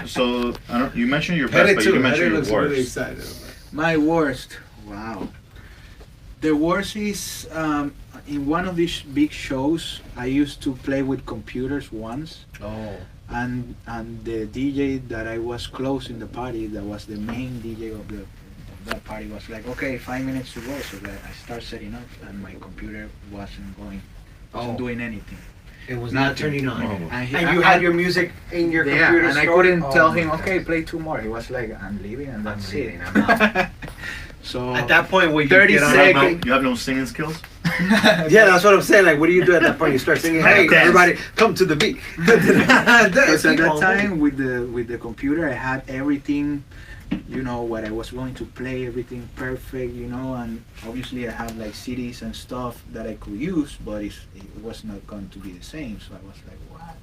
so I don't, you mentioned your best, Headed but too. you mentioned Headed your looks really worst. excited. My worst. Wow. The worst is in one of these big shows. I used to play with computers once, Oh. and the DJ that I was close in the party, that was the main DJ of that party was like, okay, 5 minutes to go. So that I start setting up, and my computer wasn't doing anything. It was not Nothing. turning on. Oh. And you had your music in your Yeah, computer and I stored? couldn't Oh tell my him, God. okay, play 2 more. He was like, I'm leaving, and that's it. leaving, I'm out. So At that point, where you 30 get on seconds. You have no singing skills? Yeah, that's what I'm saying. Like, what do you do at that point? You start singing, "Hey, Dance. everybody, come to the beat." Because at that time with the computer, I had everything, what I was going to play, everything perfect, and obviously I have like CDs and stuff that I could use, but it was not going to be the same. So I was like, what?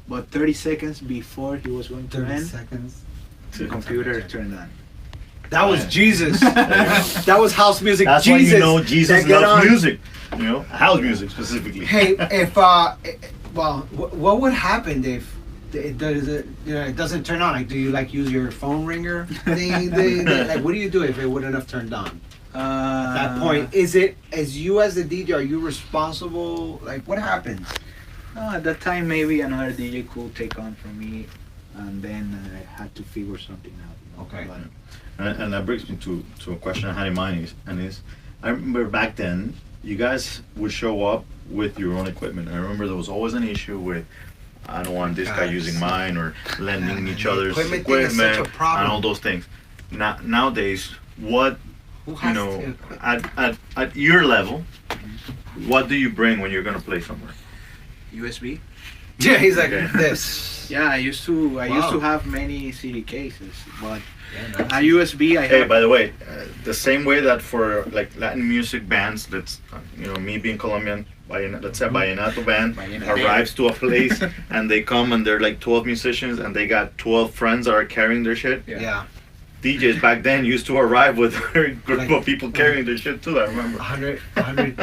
But 30 seconds before he was going to 30 end, seconds. the computer turned on. That was Jesus. There you go. That was house music. That's Jesus. why you know Jesus that get loves on. music. House music specifically. Hey, if what would happen if it doesn't turn on? Like, do you like use your phone ringer thing? Like, what do you do if it wouldn't have turned on? At that point, is it as you as the DJ? Are you responsible? Like, what happens? No, at that time maybe another DJ could take on from me, and then I had to figure something out. Okay. But, And that brings me to a question I had in mind I remember back then you guys would show up with your own equipment. I remember there was always an issue with I don't want this guy using mine or lending each other's equipment thing is such a equipment problem. and all those things. Nowadays, what Who has to? at your level, what do you bring when you're gonna play somewhere? USB. Yeah, he's like Okay. this. Yeah, I used Wow. to have many CD cases, but Yeah, a USB I Hey, have. by the way, the same way that for like Latin music bands, that's me being Colombian, let's say Vallenato band Vallenato. arrives to a place and they come and they're like 12 musicians and they got 12 friends that are carrying their shit. Yeah. DJs back then used to arrive with a group Like- of people carrying their shit too. I remember. 100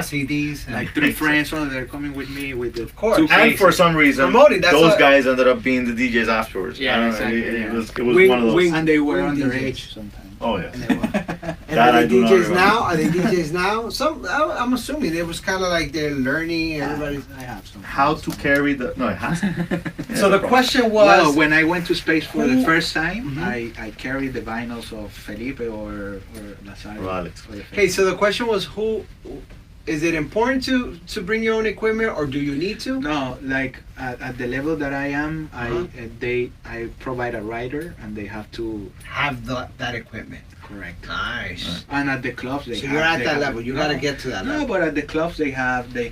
CDs. And Like 3 friends, they're coming with me with the course. two And And cases. for some reason, Promoting, that's those what- guys ended up being the DJs afterwards. Yeah, I don't know, exactly, It yeah. was Wing- one of those. wing- And they were Wing underage DJs. sometimes. Oh yes. And they were- And That are I they do not DJs remember. now? Are they DJs now? I'm assuming it was kind of like they're learning. Everybody. I have some. How to carry the no? It has. So the question was. Well, when I went to space for the Who- first time, Mhm. I carried the vinyls of Felipe or Lazaro. Or Alex. Okay, so the question was, who is it important to bring your own equipment, or do you need to? No, like at the level that I am, Uh-huh. I provide a rider and they have to Have that equipment. correct. Nice. And at the clubs they So have, you're at they that have- level. You gotta get to that No, level. but at the clubs they have this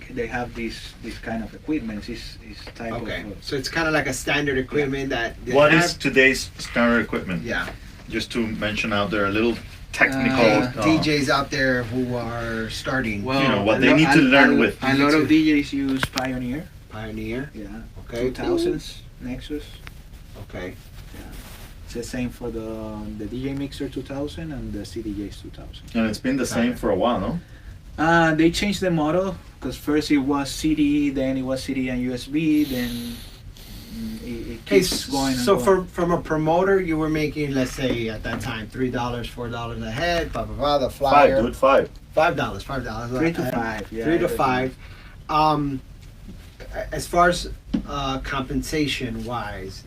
kind of equipment. This type Okay, of. so it's kind of like a standard equipment that. they What have. is today's standard equipment? Yeah. Just to mention out there a little technical DJs out there who are starting. Well, what a they lo- need to a- learn a- with. A lot of DJs use Pioneer. Pioneer. Yeah. Okay. 2000s Nexus. Okay. It's the same for the DJ Mixer 2000 and the CDJs 2000. And it's been the same for a while, no? They changed the model because first it was CD, then it was CD and USB, then it Okay, keeps going. And so going. from a promoter, you were making, let's say at that time, $3, $4 a head, blah blah blah. The flyer, Dude, $5. $5, $5. 3 to 5, yeah. 3 to everything. 5. As far as compensation wise,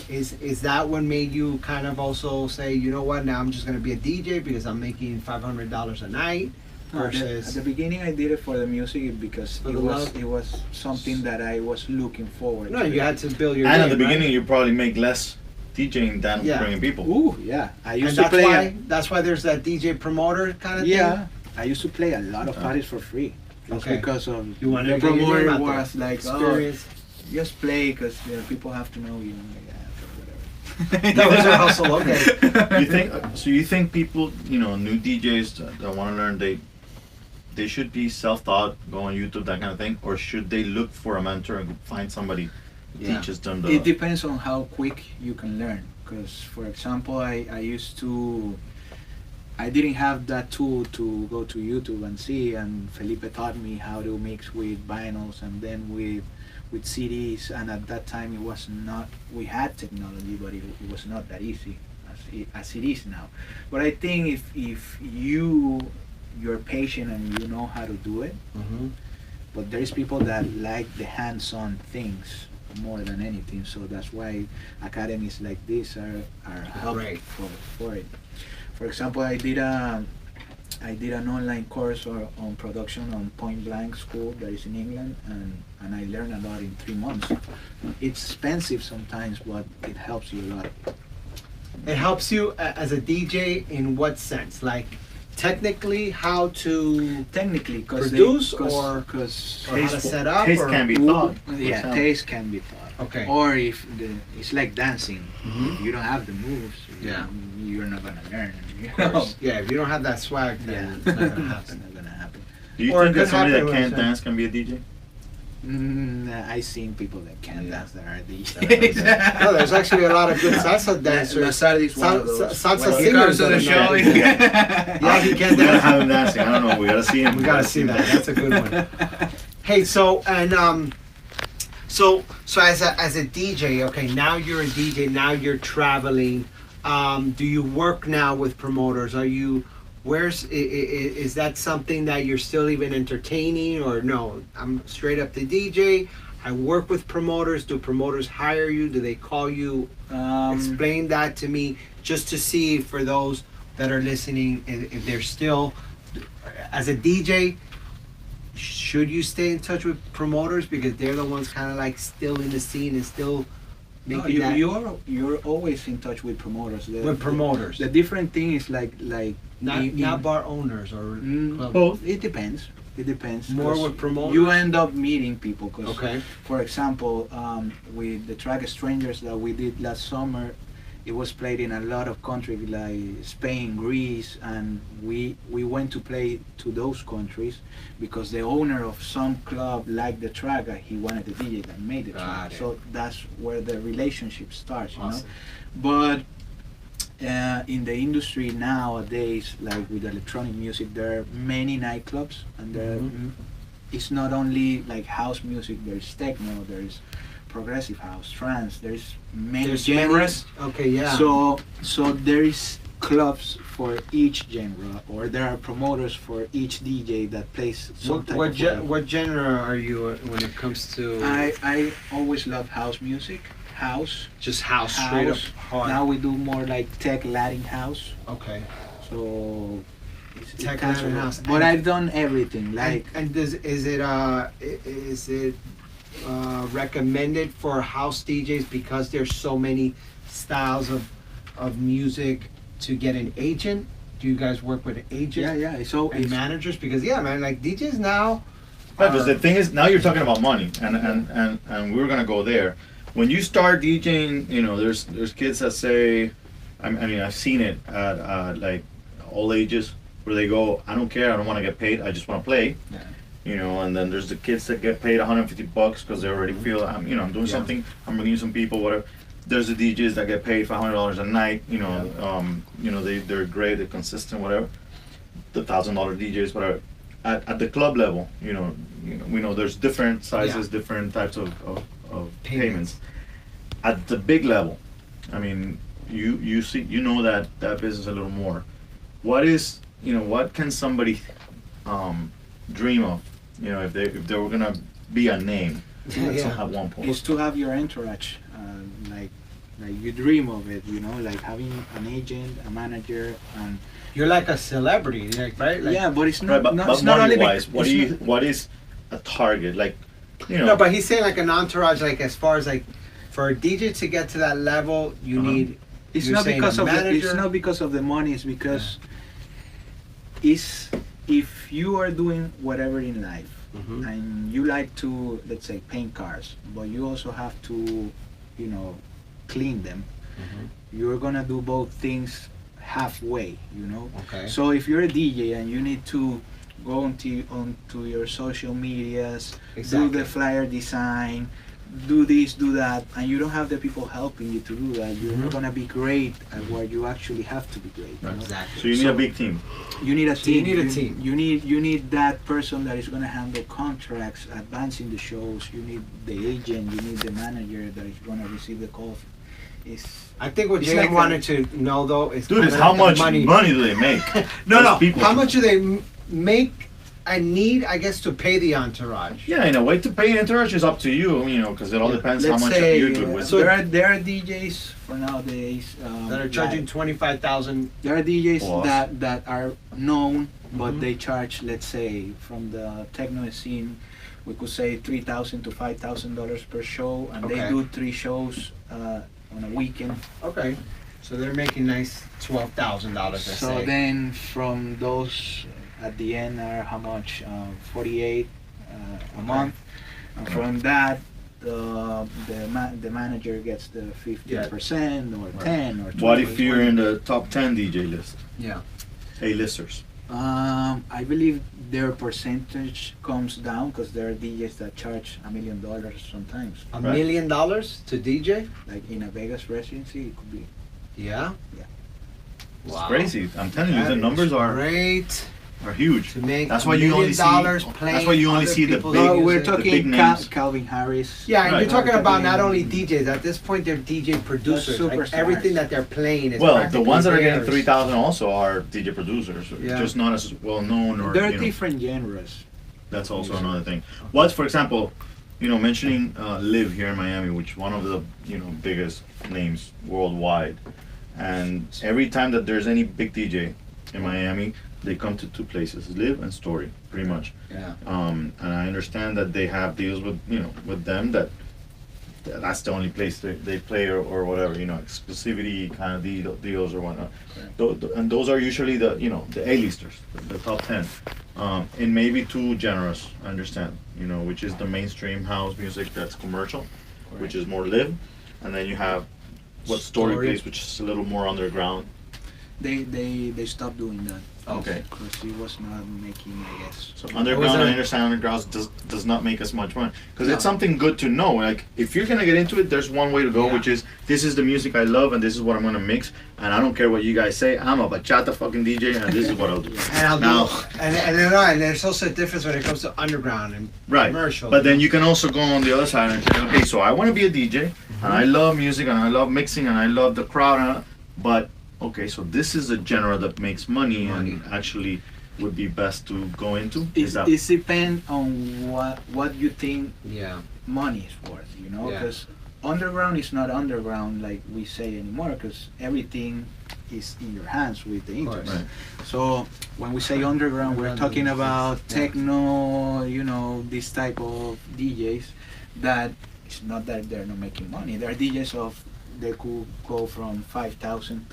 is that what made you kind of also say, you know what, now I'm just gonna be a DJ because I'm making $500 a night No, at versus the beginning, I did it for the music because For it the was love. it was something that I was looking forward. no, to. you had to build your. And at name, the right? beginning, you probably make less DJing than Yeah. bringing people. Ooh, yeah. I And used to that's play. why there's that DJ promoter kind of Yeah, I used to play a lot of parties for free. Just Okay. because of You wanted the to get your promoter name out there. was like, Experience. just play because people have to know you. Like, whatever. That was your hustle, okay. You think people, new DJs that want to learn, they should be self-taught, go on YouTube, that kind of thing, or should they look for a mentor and find somebody who Yeah. teaches them It depends on how quick you can learn. Because, for example, I used to. I didn't have that tool to go to YouTube and see, and Felipe taught me how to mix with vinyls and then with CDs. And at that time, it was not. We had technology, but it was not that easy as it is now. But I think if you're patient and you know how to do it, Mm-hmm. but there's people that like the hands-on things more than anything, so that's why academies like this are helpful for it. For example, I did an online course on production on Point Blank School that is in England, and I learned a lot in 3 months. It's expensive sometimes, but it helps you a lot. It helps you as a DJ in what sense? Like technically how to Technically, because produce or or how to set up? Taste or, can be taught. yeah, taste can be taught. Okay. Or if it's like dancing, Mhm. if you don't have the moves, Yeah. you're not gonna learn. You Of know? course. Yeah, if you don't have that swag, Yeah, then it's it's not gonna happen. not gonna happen. Do you Or think it that could somebody happen that with can't some- dance can be a DJ? I seen people that can Yeah. dance that are No, there's actually a lot of good salsa dancers. Masadi is one of those. Salsa When he singers comes to that the are show, not- Yeah, he can We gotta dance. have him dancing. I don't know. We gotta see him. We gotta see that. That's a good one. Hey, so and so as a DJ, okay, now you're a DJ. Now you're traveling. Do you work now with promoters? Are you? Is that something that you're still even entertaining, or no? I'm straight up the DJ. I work with promoters. Do promoters hire you? Do they call you? Explain that to me, just to see for those that are listening, if they're still as a DJ. Should you stay in touch with promoters because they're the ones kind of like still in the scene and still No, making that you're always in touch with promoters. with promoters, The different thing is like not bar owners or club. both. It depends. It depends. More 'Cause with promoters? You end up meeting people. 'Cause Okay. For example, with the track "Strangers" that we did last summer, it was played in a lot of countries like Spain, Greece, and we went to play to those countries because the owner of some club liked the track and he wanted the DJ that made the track. Got it. So that's where the relationship starts, you Awesome. know. But in the industry nowadays, like with electronic music, there are many nightclubs, and it's not only like house music. There's techno, there's progressive house, trance. There's many There's genres. Okay, yeah. So there is clubs for each genre, or there are promoters for each DJ that plays some type of vibe. what genre are you when it comes to I always love house music. House. just house straight up hard? Now we do more like tech Latin house. Okay. So it's Tech kinda Latin sort of- house. But And- I've done everything. Like And is it recommended for house DJs because there's so many styles of music to get an agent? Do you guys work with an agent yeah. So and it's, managers? Because yeah, man, like DJs now. Because the thing is, now you're talking about money, and we're gonna go there. When you start DJing, you know, there's kids that say, I mean, I've seen it at like all ages where they go, I don't care, I don't want to get paid, I just want to play. Yeah. You know, and then there's the kids that get paid $150 because they already feel, I'm doing Yeah. something, I'm bringing some people, whatever. There's the DJs that get paid $500 a night. They're great, they're consistent, whatever. The $1,000 DJs, whatever. At the club level, we know there's different sizes, Yeah. different types of Payments. payments. At the big level, I mean, you see, that business a little more. What can somebody dream of? If they were gonna be a name Yeah. at one point. is to have your entourage, like you dream of it, like having an agent, a manager, and You're like a celebrity, like, right? Like, yeah, but it's not. Right, but it's not only money-wise, bec- what is a target? Like, No, but he's saying like an entourage, like as far as like for a DJ to get to that level, you Uh-huh. need. It's you're not saying because a of manager? it's not because of the money. It's because if you are doing whatever in life Mhm. and you like to, let's say, paint cars, but you also have to, clean them. Mhm. You're gonna do both things halfway. Okay. So if you're a DJ and you need to go onto your social medias, do Exactly. the flyer design, do this, do that, and you don't have the people helping you to do that, you're Mhm. not gonna be great at what you actually have to be great. Right. Exactly. So you need a big team. You need a So team. you need a team. You need that person that is gonna handle contracts, advancing the shows. You need the agent. You need the manager that is gonna receive the calls. I think what It's Jay like wanted to know though is Dude, kinda is how like the much money do they make? No, Those no. people. How much do they make I need, I guess, to pay the entourage. Yeah, in a way, to pay an entourage is up to you, because it all depends how Let's much say, you're good with. So there are DJs for nowadays That are charging 25,000. There are DJs Plus. that are known, but Mhm. they charge, let's say, from the techno scene, we could say $3,000 to $5,000 per show, and they Okay. do 3 shows on a weekend. Okay. So they're making nice $12,000, let's So say. then from those, at the end are how much? 48 a month. And from that, the manager gets the 15% or 10 or 20. What if you're in the top 10 DJ list? Yeah. A-listers. I believe their percentage comes down because there are DJs that charge $1 million sometimes. $1 Right. million to DJ? Like in a Vegas residency, it could be. Yeah. Yeah. It's Wow. crazy. I'm telling you, That the is numbers are great huge. to make. That's $1 why you only million see. playing That's why you only other see the people's big. No, we're music. the talking big names. Calvin Harris. Yeah, and Right. you're talking We're about not talking- only DJs. At this point, they're DJ producers. Like superstars. everything that they're playing is Well, the practically ones that are getting theirs. 3,000 also are DJ producers, Yeah. just not as well known or. There are you know, different genres. That's also another thing. What's, for example, mentioning Live here in Miami, which one of the biggest names worldwide, and every time that there's any big DJ in Miami, they come to 2 places: Live and Story, pretty much. Yeah. And I understand that they have deals with with them that's the only place they play or whatever, exclusivity kind of deals or whatnot. And those are usually the the A-listers, the top 10. And maybe 2 genres, I understand, which is the mainstream house music that's commercial, which is more live, and then you have what Story Story. plays, which is a little more underground. They stopped doing that. Okay. Because it was not making, I guess. So underground, a- I understand underground does not make as much money because No. it's something good to know. Like if you're gonna get into it, there's one way to go, Yeah. which is this is the music I love and this is what I'm gonna mix, and I don't care what you guys say. I'm a bachata fucking DJ and this is what I'll do. And I'll Now- do, and there's also a difference when it comes to underground and Right. commercial. But then you can also go on the other side and say, okay, so I want to be a DJ and I love music and I love mixing and I love the crowd, but okay, so this is a genre that makes money and actually would be best to go into. Is that It depends on what you think yeah. money is worth, Yeah. because underground is not underground like we say anymore, because everything is in your hands with the course. internet. Right. So when we say underground, we're Underground talking doesn't about exist, yeah. techno, this type of DJs that it's not that they're not making money. There are DJs they could go from 5,000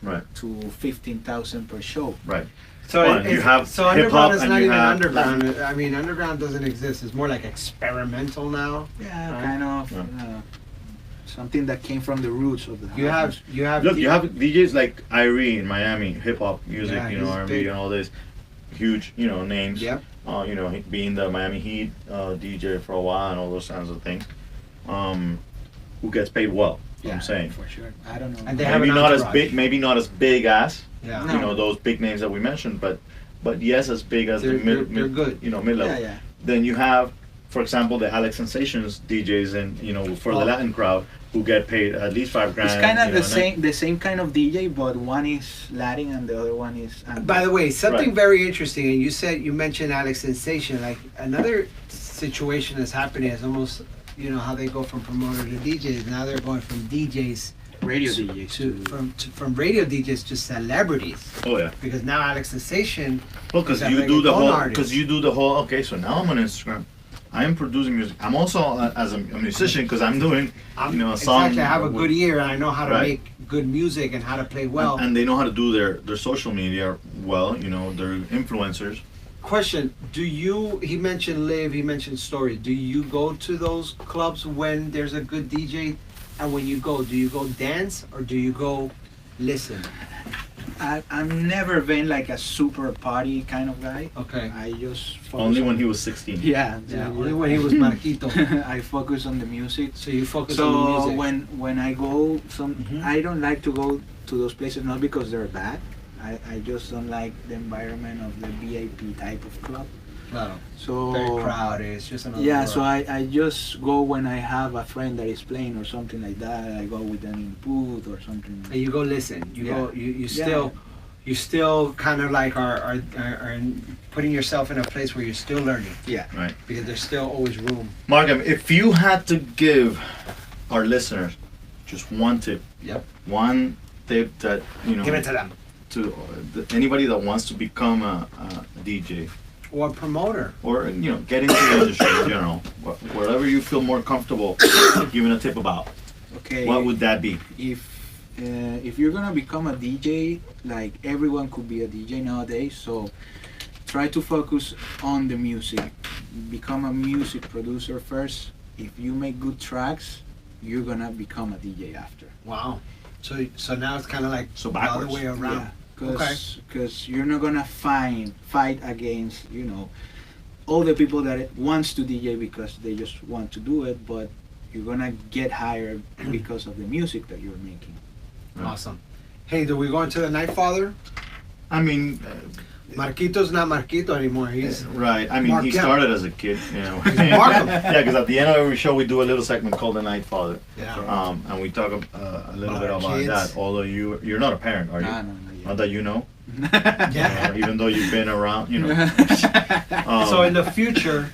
Right. to 15,000 per show. Right. So Well, you have so underground hip-hop is and not you even have underground. I mean, underground doesn't exist. It's more like experimental now. Yeah, Right. kind of Yeah. something that came from the roots of the You have house. Look, you have DJs like Irie in Miami, hip hop music, Yeah, he's R&B big. and all this, huge, names. Yep. Being the Miami Heat DJ for a while and all those kinds of things. Who gets paid well? I'm saying. for sure. I don't know. And they have Maybe an not as entourage. big, maybe not as big as Yeah. No. those big names that we mentioned, but yes, as big as They're- the mid, they're good. mid level. Yeah, yeah. Then you have, for example, the Alex Sensations DJs, and for the Oh. Latin crowd who get paid at least $5,000. It's kind of you know, the same kind of DJ, but one is Latin and the other one is. By the way, something Right. very interesting, and you mentioned Alex Sensation. Like another situation that's happening is almost, how they go from promoter to DJs. Now they're going from DJs radio to, DJs from radio DJs to celebrities. Oh yeah. Because now Alex Sensation, Well, because Is you that do the reggaeton whole. artist? Because you do the whole. Okay, so now I'm on Instagram. I am producing music. I'm also as a musician because I'm doing, a song. exactly, I have a with- good ear and I know how to Right. make good music and how to play well. and they know how to do their social media well. They're influencers. Question: He mentioned Live, he mentioned Story. Do you go to those clubs when there's a good DJ? And when you go, do you go dance or do you go listen? I've never been like a super party kind of guy. Okay. I just focus Only on- when he was 16. Yeah, Yeah, only when he was Marquito. I focus on the music. So you focus on the So music. when I go, Mhm. I don't like to go to those places not because they're bad. I just don't like the environment of the VIP type of club. Claro. So Very crowded. It's just another yeah, world. so I just go when I have a friend that is playing or something like that. I go with them in the booth or something. And you go listen. You Yeah. go. You Yeah. still. you still kind of like are putting yourself in a place where you're still learning. Yeah. Right. Because there's still always room. Markham, if you had to give our listeners just one tip, one tip that Give it to them. to anybody that wants to become a DJ Or a promoter. or get into the industry, wherever you feel more comfortable giving a tip about, Okay. what would that be? If you're gonna become a DJ, like everyone could be a DJ nowadays, so try to focus on the music. Become a music producer first. If you make good tracks, you're gonna become a DJ after. Wow. So now it's kind of like So the other backwards. way around. Because you're not gonna fight against all the people that wants to DJ because they just want to do it, but you're gonna get hired because of the music that you're making. Awesome. Hey, do we go into the Night Father? I mean, Marquito's not Marquito anymore. He's right. I mean, he Markham. started as a kid. Markham. Yeah, because at the end of every show, we do a little segment called the Night Father. Yeah. And we talk a little bit our about kids. that. Although you're not a parent, are you? No. Not that you know. Yeah. Even though you've been around, So in the future,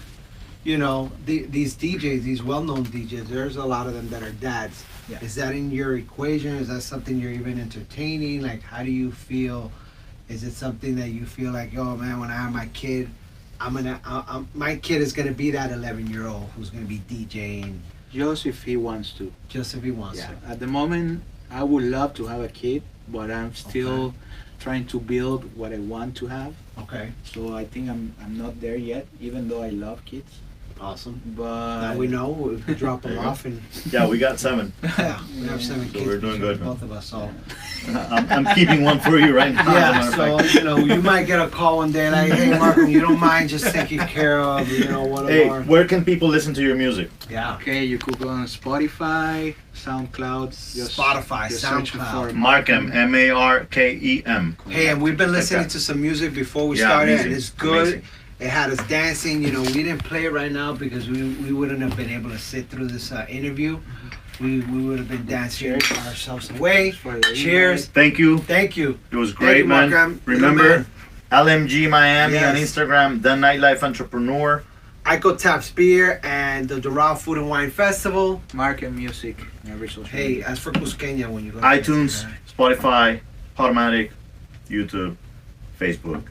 these DJs, these well-known DJs, there's a lot of them that are dads. Yeah. Is that in your equation? Is that something you're even entertaining? Like, how do you feel? Is it something that you feel like, oh man, when I have my kid, my kid is gonna be that 11-year-old who's gonna be DJing Just if he wants to. just if he wants Yeah. to. At the moment, I would love to have a kid, but I'm still trying to build what I want to have. Okay. So I think I'm not there yet, even though I love kids. Awesome. But Now we know we can drop them There you off and Yeah, we got 7. yeah, we have 7 So kids. we're doing good, man. both of us. So I'm keeping one for you right now. as a yeah, matter of so fact. you might get a call one day like, hey, Markham, you don't mind just taking care of one Hey, of our where can people listen to your music? yeah. okay, you could go on Spotify, SoundCloud, Spotify, just search SoundCloud. for Markham, Markem. Hey, and we've been Like listening that. to some music before we Yeah, started, amazing. and it's good. Amazing. It had us dancing. We didn't play it right now because we wouldn't have been able to sit through this interview. We would have been dancing ourselves away. for the Cheers. Thank you. Thank you. It was Thank great, you, man. Markham. Remember, Good LMG Miami on Yes. Instagram, the Nightlife Entrepreneur. Ico Taps Beer and the Doral Food and Wine Festival. Market Music, every social Hey, media. as for Cusqueña, when you go to iTunes, Instagram. Spotify, Podomatic, YouTube, Facebook,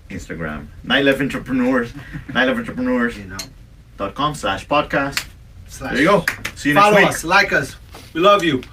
Instagram. Nightlife Entrepreneurs. NightLifeEntrepreneurs.com/podcast. Slash. There you go. See you next Follow week. us, like us. We love you.